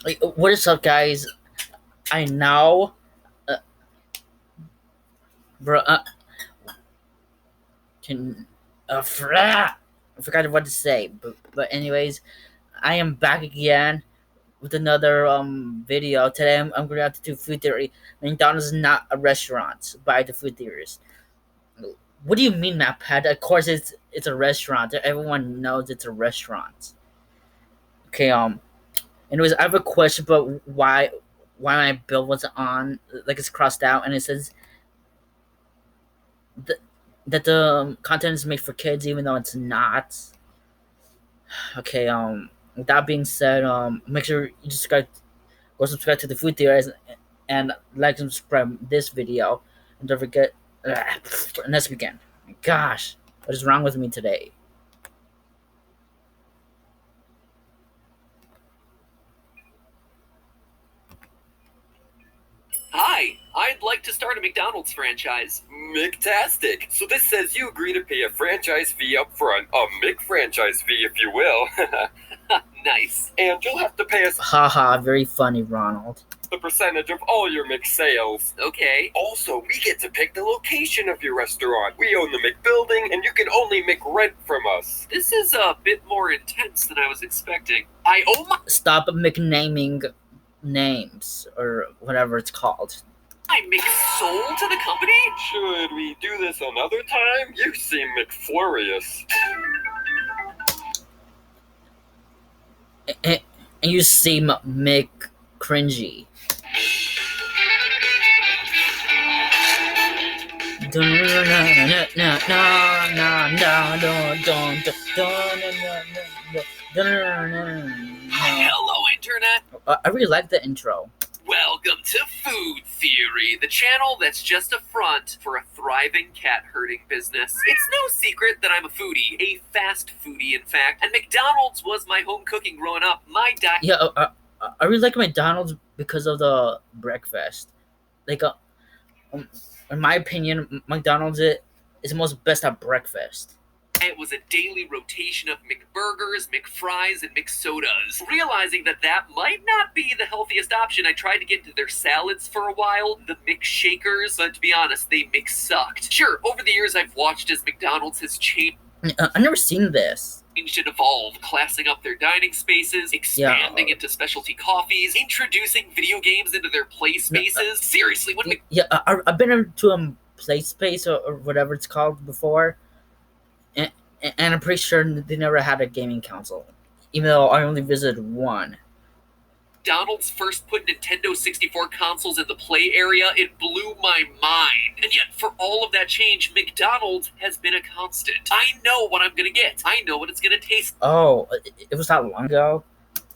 What is up, guys? I know, uh, bro. Can I forgot what to say, but anyways, I am back again with another video. Today I'm going to have to do food theory. McDonald's is not a restaurant by the food theorists. What do you mean, MatPat? Of course, it's a restaurant. Everyone knows it's a restaurant. Okay. Anyways, I have a question, but why my bill wasn't on? Like it's crossed out, and it says th- that the content is made for kids, even though it's not. Okay. With that being said, make sure you go subscribe to the food theories and like and subscribe this video, and don't forget. And let's begin. Gosh, what is wrong with me today? Hi, I'd like to start a McDonald's franchise. McTastic. So this says you agree to pay a franchise fee up front, a McFranchise fee if you will. Nice. And you'll have to pay us Haha, very funny, Ronald. the percentage of all your McSales. Okay. Also, we get to pick the location of your restaurant. We own the McBuilding, and you can only McRent from us. This is a bit more intense than I was expecting. I owe my Stop McNaming names or whatever it's called. McSoul to the company? Should we do this another time? You seem McFlurious. And you seem Mick cringy. Hello, Internet. I really like the intro. Welcome to Food Theory, the channel that's just a front for a thriving cat herding business. It's no secret that I'm a foodie, a fast foodie, in fact, and McDonald's was my home cooking growing up. My diet. Yeah, I really like McDonald's because of the breakfast. Like, in my opinion, McDonald's is the most best at breakfast. It was a daily rotation of McBurgers, McFries, and McSodas. Realizing that might not be the healthiest option, I tried to get into their salads for a while, the McShakers, but to be honest, they McSucked. Sure, over the years I've watched as McDonald's has changed I've never seen this. and evolved, classing up their dining spaces, expanding into specialty coffees, introducing video games into their play spaces. Seriously, when Yeah, I've been into a play space or whatever it's called before, and I'm pretty sure they never had a gaming console, even though I only visited one. McDonald's first put Nintendo 64 consoles in the play area, it blew my mind. And yet, for all of that change, McDonald's has been a constant. I know what I'm gonna get. I know what it's gonna taste Oh, it was that long ago?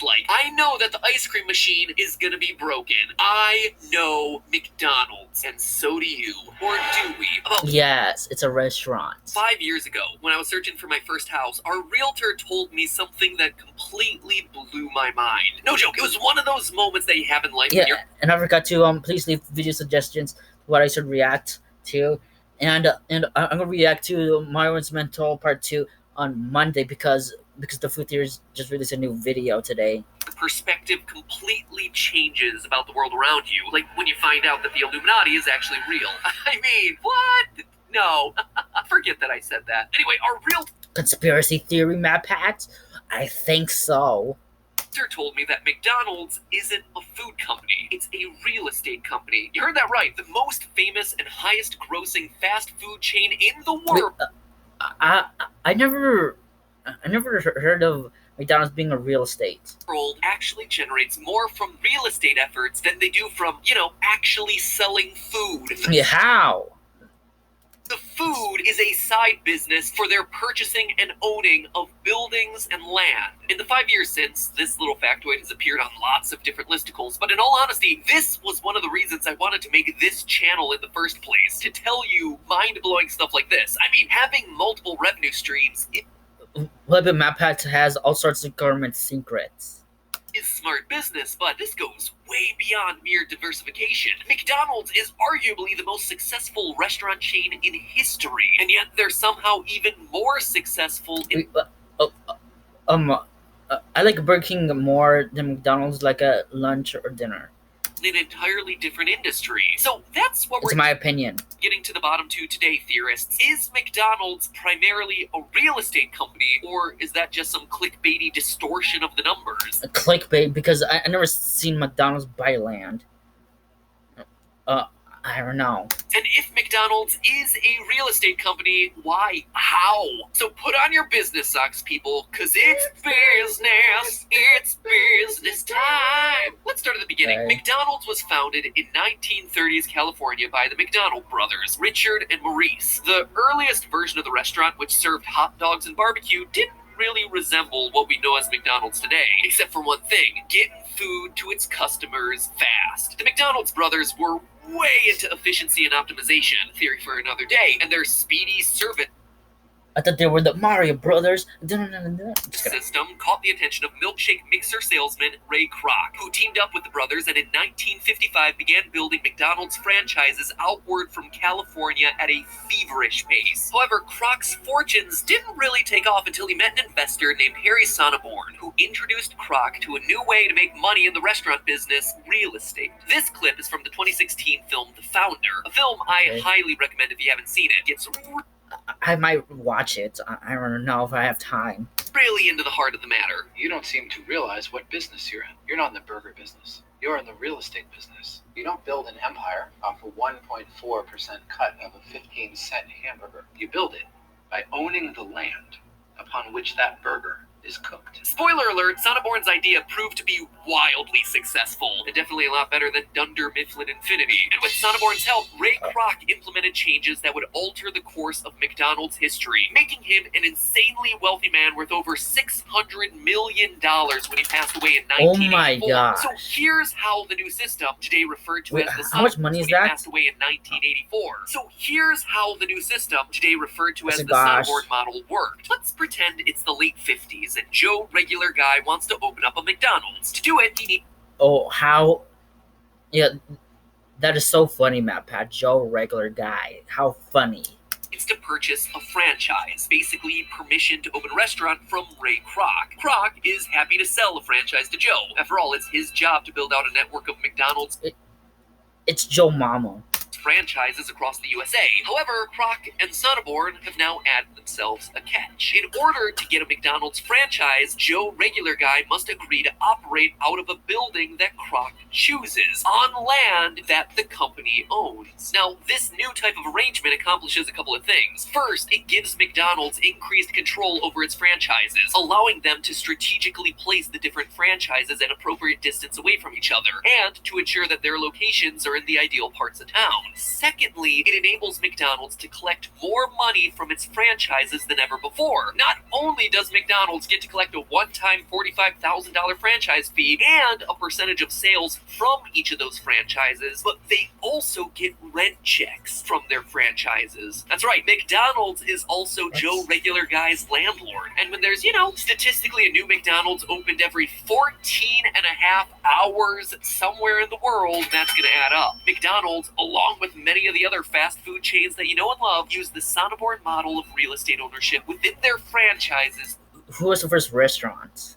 like. I know that the ice cream machine is gonna be broken. I know McDonald's, and so do you. Or do we? About Yes, it's a restaurant. 5 years ago, when I was searching for my first house, our realtor told me something that completely blew my mind. No joke, it was one of those moments that you have in life when you're Yeah, and I forgot to please leave video suggestions to what I should react to, and I'm gonna react to Myron's Mental Part 2 on Monday because the food theories just released a new video today. perspective completely changes about the world around you. Like when you find out that the Illuminati is actually real. I mean, what? No. Forget that I said that. Anyway, our realtor Conspiracy theory, Map Hat? I think so. told me that McDonald's isn't a food company. It's a real estate company. You heard that right. The most famous and highest grossing fast food chain in the world. I never heard of McDonald's being a real estate. World actually generates more from real estate efforts than they do from, actually selling food. Yeah, how? The food is a side business for their purchasing and owning of buildings and land. In the 5 years since, this little factoid has appeared on lots of different listicles, but in all honesty, this was one of the reasons I wanted to make this channel in the first place, to tell you mind-blowing stuff like this. I mean, having multiple revenue streams Well, but Map Hat has all sorts of government secrets. is smart business, but this goes way beyond mere diversification. McDonald's is arguably the most successful restaurant chain in history, and yet they're somehow even more successful in Um, I like Burger King more than McDonald's, like a lunch or dinner. An entirely different industry. So that's what It's we're my opinion. getting to the bottom to today, theorists. Is McDonald's primarily a real estate company, or is that just some clickbaity distortion of the numbers? A clickbait, because I never seen McDonald's buy land. Uh, I don't know. And if McDonald's is a real estate company, why? How? So put on your business socks, people, because it's business. It's business time. Let's start at the beginning. Okay. McDonald's was founded in 1930s California by the McDonald brothers, Richard and Maurice. The earliest version of the restaurant, which served hot dogs and barbecue, didn't really resemble what we know as McDonald's today, except for one thing: getting food to its customers fast. The McDonald's brothers were way into efficiency and optimization, theory for another day, and their speedy service I thought they were the Mario Brothers. Just kidding. system caught the attention of milkshake mixer salesman Ray Kroc, who teamed up with the brothers and in 1955 began building McDonald's franchises outward from California at a feverish pace. However, Kroc's fortunes didn't really take off until he met an investor named Harry Sonneborn, who introduced Kroc to a new way to make money in the restaurant business: real estate. This clip is from the 2016 film The Founder, a film I Okay. highly recommend if you haven't seen it. It's I might watch it. I don't know if I have time. really into the heart of the matter. You don't seem to realize what business you're in. You're not in the burger business. You're in the real estate business. You don't build an empire off a 1.4% cut of a 15-cent hamburger. You build it by owning the land upon which that burger is cooked. Spoiler alert, Sonneborn's idea proved to be wildly successful, and definitely a lot better than Dunder Mifflin Infinity. And with Sonneborn's help, Ray Kroc implemented changes that would alter the course of McDonald's history, making him an insanely wealthy man worth over $600 million when he passed away in Oh 1984. my gosh. So here's how the new system, today referred to Wait, as the how much Sonneborn, money is when he that? passed away in 1984. So here's how the new system, today referred to as Oh the gosh. Sonneborn model, worked. Let's pretend it's the late 50s and Joe, regular guy, wants to open up a McDonald's. To do it, he needs Oh, how? Yeah, that is so funny, Matt Pat. Joe, regular guy. How funny. to purchase a franchise, basically permission to open a restaurant from Ray Kroc. Kroc is happy to sell a franchise to Joe. After all, it's his job to build out a network of McDonald's It's Joe Mama. franchises across the USA. However, Kroc and Sonneborn have now added themselves a catch. In order to get a McDonald's franchise, Joe Regular Guy must agree to operate out of a building that Kroc chooses, on land that the company owns. Now, this new type of arrangement accomplishes a couple of things. First, it gives McDonald's increased control over its franchises, allowing them to strategically place the different franchises at appropriate distance away from each other, and to ensure that their locations are in the ideal parts of town. Secondly, it enables McDonald's to collect more money from its franchises than ever before. Not only does McDonald's get to collect a one-time $45,000 franchise fee and a percentage of sales from each of those franchises, but they also get rent checks from their franchises. That's right, McDonald's is also Joe Regular Guy's landlord. And when there's, statistically a new McDonald's opened every 14 and a half hours somewhere in the world, that's going to add up. McDonald's, along with many of the other fast food chains that you know and love, use the Sonneborn model of real estate ownership within their franchises Who was the first restaurant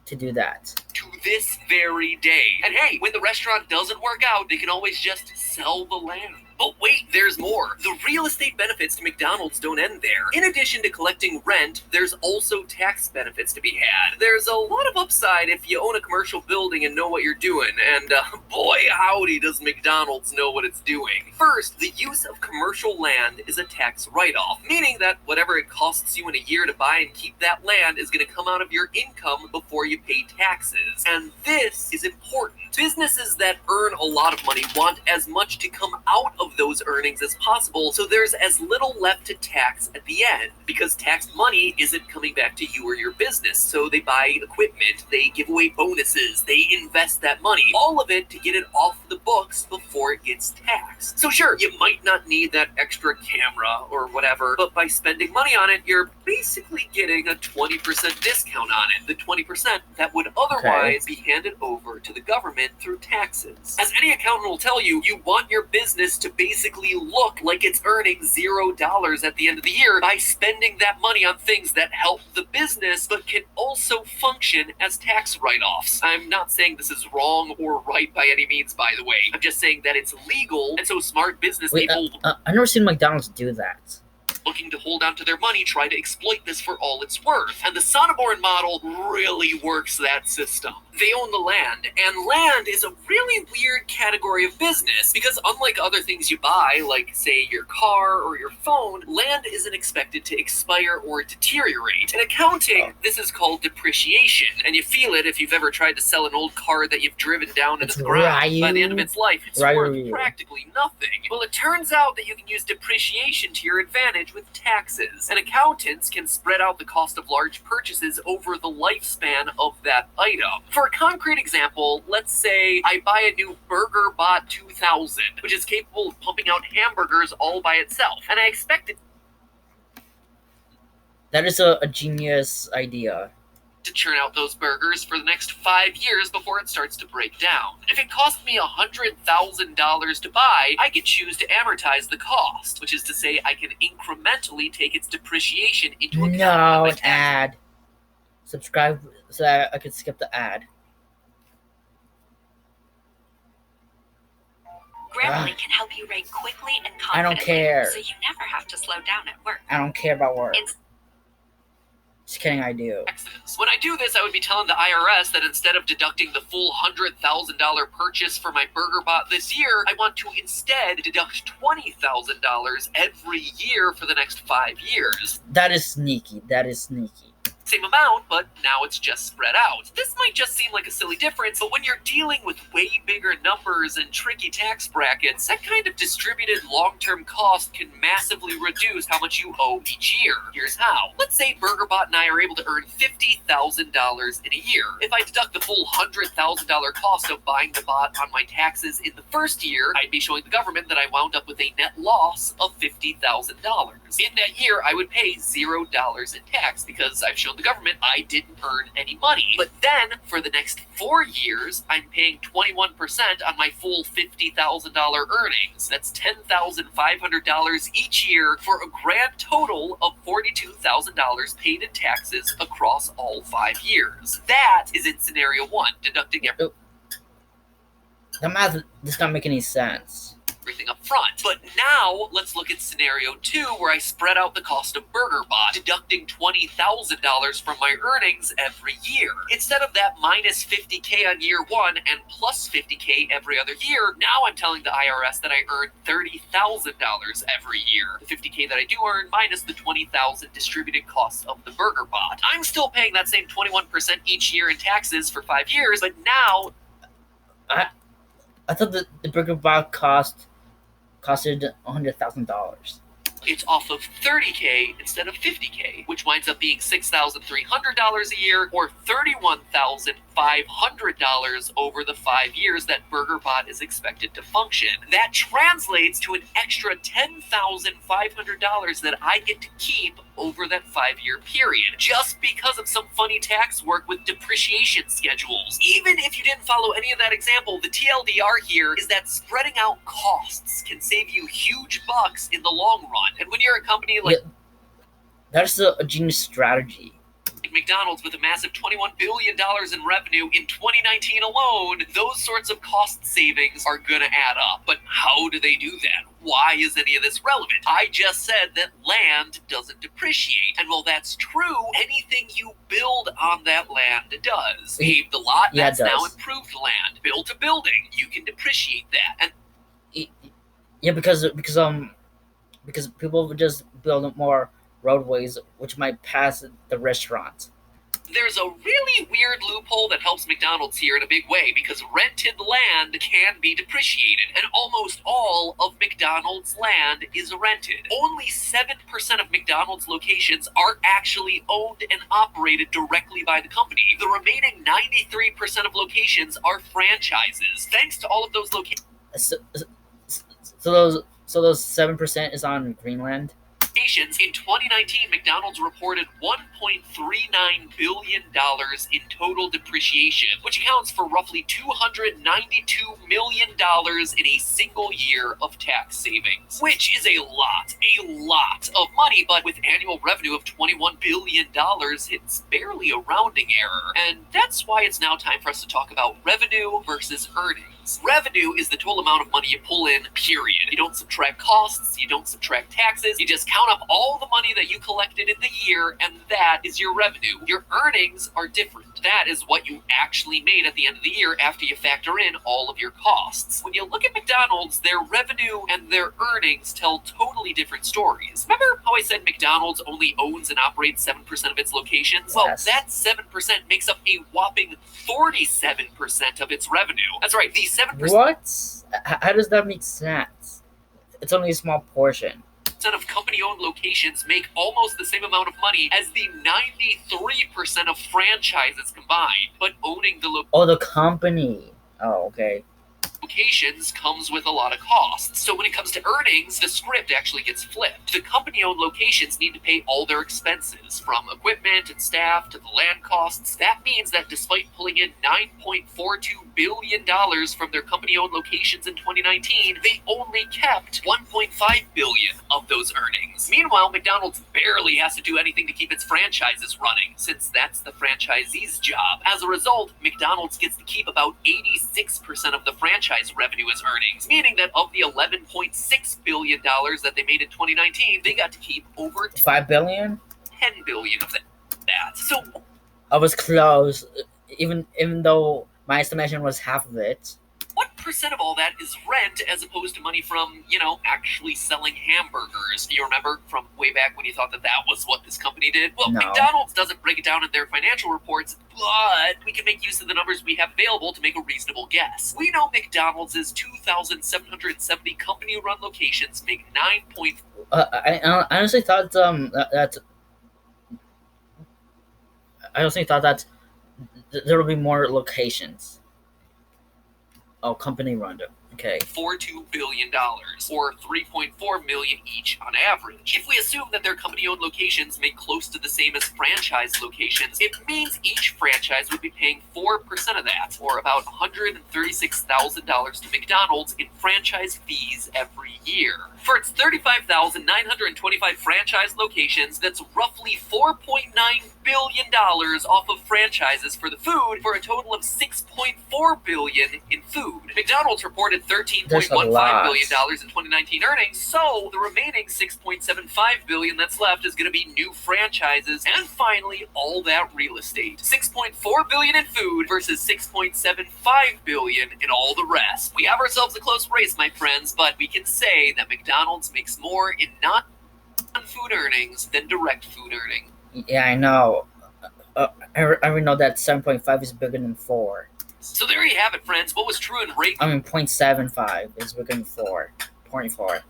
to do that? to this very day. And hey, when the restaurant doesn't work out, they can always just sell the land. But wait, there's more. The real estate benefits to McDonald's don't end there. In addition to collecting rent, there's also tax benefits to be had. There's a lot of upside if you own a commercial building and know what you're doing, and boy howdy does McDonald's know what it's doing. First, the use of commercial land is a tax write-off, meaning that whatever it costs you in a year to buy and keep that land is going to come out of your income before you pay taxes. And this is important. Businesses that earn a lot of money want as much to come out of those earnings as possible, so there's as little left to tax at the end, because taxed money isn't coming back to you or your business. So they buy equipment, they give away bonuses, they invest that money, all of it to get it off the books before it gets taxed. So sure, you might not need that extra camera or whatever, but by spending money on it, you're basically getting a 20% discount on it. The 20% that would otherwise be handed over to the government government through taxes. As any accountant will tell you, you want your business to basically look like it's earning $0 at the end of the year by spending that money on things that help the business but can also function as tax write-offs. I'm not saying this is wrong or right by any means, by the way. I'm just saying that it's legal, and so smart business people I've never seen McDonald's do that. looking to hold on to their money try to exploit this for all it's worth. And the Sonneborn model really works that system. They own the land, and land is a really weird category of business because unlike other things you buy, like say your car or your phone, land isn't expected to expire or deteriorate. In accounting, this is called depreciation, and you feel it if you've ever tried to sell an old car that you've driven down into the ground. By the end of its life, it's worth practically nothing. Well, it turns out that you can use depreciation to your advantage with taxes, and accountants can spread out the cost of large purchases over the lifespan of that item. For a concrete example, let's say I buy a new BurgerBot 2000, which is capable of pumping out hamburgers all by itself, and I expect it That is a genius idea. to churn out those burgers for the next 5 years before it starts to break down. If it cost me $100,000 to buy, I can choose to amortize the cost, which is to say I can incrementally take its depreciation into account. No, an ad. Subscribe so that I could skip the ad. Grammarly can help you write quickly and confidently, I don't care. so you never have to slow down at work. I don't care about work. It's Just kidding, I do. Taxes. When I do this, I would be telling the IRS that instead of deducting the full $100,000 purchase for my BurgerBot this year, I want to instead deduct $20,000 every year for the next 5 years. That is sneaky. That is sneaky. Same amount, but now it's just spread out. This might just seem like a silly difference, but when you're dealing with way bigger numbers and tricky tax brackets, that kind of distributed long-term cost can massively reduce how much you owe each year. Here's how. Let's say BurgerBot and I are able to earn $50,000 in a year. If I deduct the full $100,000 cost of buying the bot on my taxes in the first year, I'd be showing the government that I wound up with a net loss of $50,000. In that year, I would pay $0 in tax because I've shown the government I didn't earn any money. But then, for the next 4 years, I'm paying 21% on my full $50,000 earnings. That's $10,500 each year for a grand total of $42,000 paid in taxes across all 5 years. That is in scenario 1, deducting The math does not make any sense. everything up front. But now, let's look at scenario 2, where I spread out the cost of BurgerBot, deducting $20,000 from my earnings every year. Instead of that minus $50K on year 1 and plus $50K every other year, now I'm telling the IRS that I earn $30,000 every year. The $50K that I do earn minus the $20,000 distributed costs of the BurgerBot. I'm still paying that same 21% each year in taxes for 5 years, but now I thought that the BurgerBot costed $100,000. it's off of $30K instead of $50K, which winds up being $6,300 a year or $31,500 over the 5 years that BurgerBot is expected to function. That translates to an extra $10,500 that I get to keep over that 5-year period, just because of some funny tax work with depreciation schedules. Even if you didn't follow any of that example, the TLDR here is that spreading out costs can save you huge bucks in the long run. And when you're a company like That's a genius strategy. McDonald's with a massive $21 billion in revenue in 2019 alone, those sorts of cost savings are going to add up. But how do they do that? Why is any of this relevant? I just said that land doesn't depreciate. And while that's true, anything you build on that land does. Pave the lot, that's now improved land. Build a building, you can depreciate that. And yeah, because people would just build more roadways, which might pass the restaurant. There's a really weird loophole that helps McDonald's here in a big way, because rented land can be depreciated, and almost all of McDonald's land is rented. Only 7% of McDonald's locations are actually owned and operated directly by the company. The remaining 93% of locations are franchises. Thanks to all of those locations. So those 7% is on Greenland. locations. In 2019, McDonald's reported $1.39 billion in total depreciation, which accounts for roughly $292 million in a single year of tax savings, which is a lot of money, but with annual revenue of $21 billion, it's barely a rounding error. And that's why it's now time for us to talk about revenue versus earnings. Revenue is the total amount of money you pull in, period. You don't subtract costs, you don't subtract taxes, you just count up all the money that you collected in the year, and that is your revenue. Your earnings are different. That is what you actually made at the end of the year after you factor in all of your costs. When you look at McDonald's, their revenue and their earnings tell totally different stories. Remember how I said McDonald's only owns and operates 7% of its locations? Well, Yes. that 7% makes up a whopping 47% of its revenue. That's right, the 7% What? How does that make sense? It's only a small portion. of company-owned locations make almost the same amount of money as the 93% of franchises combined, but owning the Oh, the company. Oh, okay. locations comes with a lot of costs. So when it comes to earnings, the script actually gets flipped. The company-owned locations need to pay all their expenses, from equipment and staff to the land costs. That means that despite pulling in $9.42 billion from their company-owned locations in 2019, they only kept $1.5 billion of those earnings. Meanwhile, McDonald's barely has to do anything to keep its franchises running, since that's the franchisee's job. As a result, McDonald's gets to keep about 86% of the franchise revenue as earnings, meaning that of the $11.6 billion that they made in 2019, they got to keep over $5 billion? $10 billion of that. So I was close, even though my estimation was half of it. what percent of all that is rent as opposed to money from, actually selling hamburgers? You remember from way back when you thought that was what this company did? Well, No. McDonald's doesn't break it down in their financial reports, but we can make use of the numbers we have available to make a reasonable guess. We know McDonald's 2,770 company-run locations make 9. I honestly thought that there will be more locations. Oh, company run. Okay. $42 billion, or $3.4 million each on average. If we assume that their company-owned locations make close to the same as franchise locations, it means each franchise would be paying 4% of that, or about $136,000 to McDonald's in franchise fees every year. For its 35,925 franchise locations, that's roughly $4.9 billion off of franchises for the food, for a total of $6.4 billion in food. McDonald's reported $13.15 billion in 2019 earnings, so the remaining $6.75 billion that's left is going to be new franchises, and finally, all that real estate. $6.4 billion in food versus $6.75 billion in all the rest. We have ourselves a close race, my friends, but we can say that McDonald's makes more in non-food earnings than direct food earnings. Yeah, I know. I already know that 7.5 is bigger than 4. So there you have it, friends. What was true in Ray I mean, 0.75 is bigger than 4. 0.4.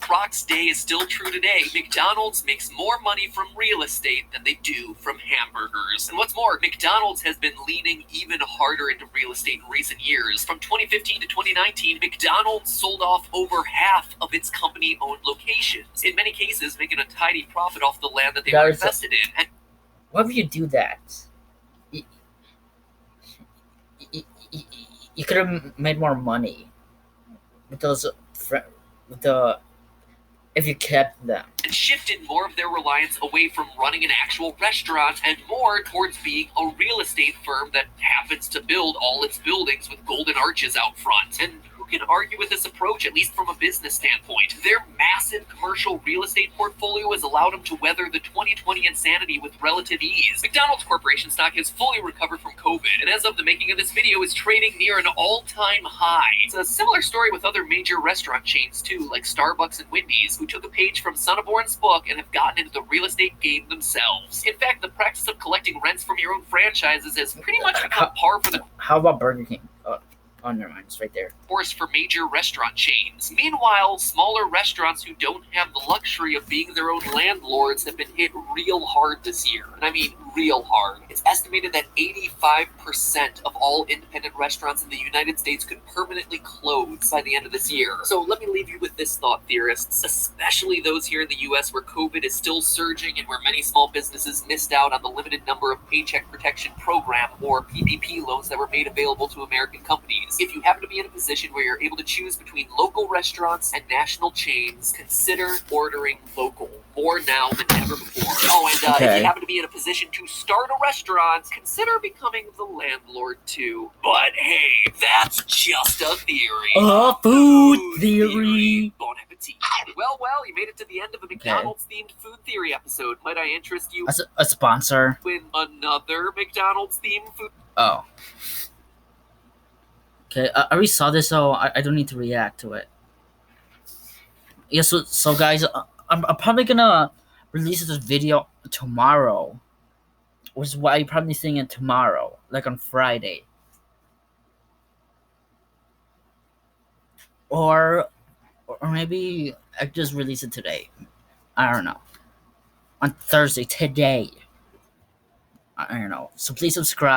Kroc's day is still true today. McDonald's makes more money from real estate than they do from hamburgers. And what's more, McDonald's has been leaning even harder into real estate in recent years. From 2015 to 2019, McDonald's sold off over half of its company-owned locations, in many cases making a tidy profit off the land that they were invested in. And why would you do that? You could have made more money with those, if you kept them. and shifted more of their reliance away from running an actual restaurant and more towards being a real estate firm that happens to build all its buildings with golden arches out front. And who can argue with this approach, at least from a business standpoint? Their massive commercial real estate portfolio has allowed them to weather the 2020 insanity with relative ease. McDonald's Corporation stock has fully recovered from COVID, and as of the making of this video is trading near an all-time high. It's a similar story with other major restaurant chains too, like Starbucks and Wendy's, who took a page from Sonneborn's book and have gotten into the real estate game themselves. In fact, the practice of collecting rents from your own franchises has pretty much become par for the How about Burger King? Oh, never mind. It's right there. course for major restaurant chains. Meanwhile, smaller restaurants who don't have the luxury of being their own landlords have been hit real hard this year. And I mean real hard. It's estimated that 85% of all independent restaurants in the United States could permanently close by the end of this year. So let me leave you with this thought, theorists, especially those here in the US where COVID is still surging and where many small businesses missed out on the limited number of Paycheck Protection Program or PPP loans that were made available to American companies. If you happen to be in a position where you're able to choose between local restaurants and national chains, consider ordering local. More now than ever before. Oh, and if Okay. you happen to be in a position to start a restaurant, consider becoming the landlord too. But hey, that's just a theory. Food theory. Bon appetit. Well, you made it to the end of a McDonald's themed food theory episode. Might I interest you As a sponsor. in another McDonald's themed food? Oh. Okay, I already saw this, so I don't need to react to it. Yeah, so guys, I'm probably gonna release this video tomorrow, which is why you're probably seeing it tomorrow, like on Friday. Or maybe I just release it today. I don't know. On Thursday, today. I don't know. So please subscribe.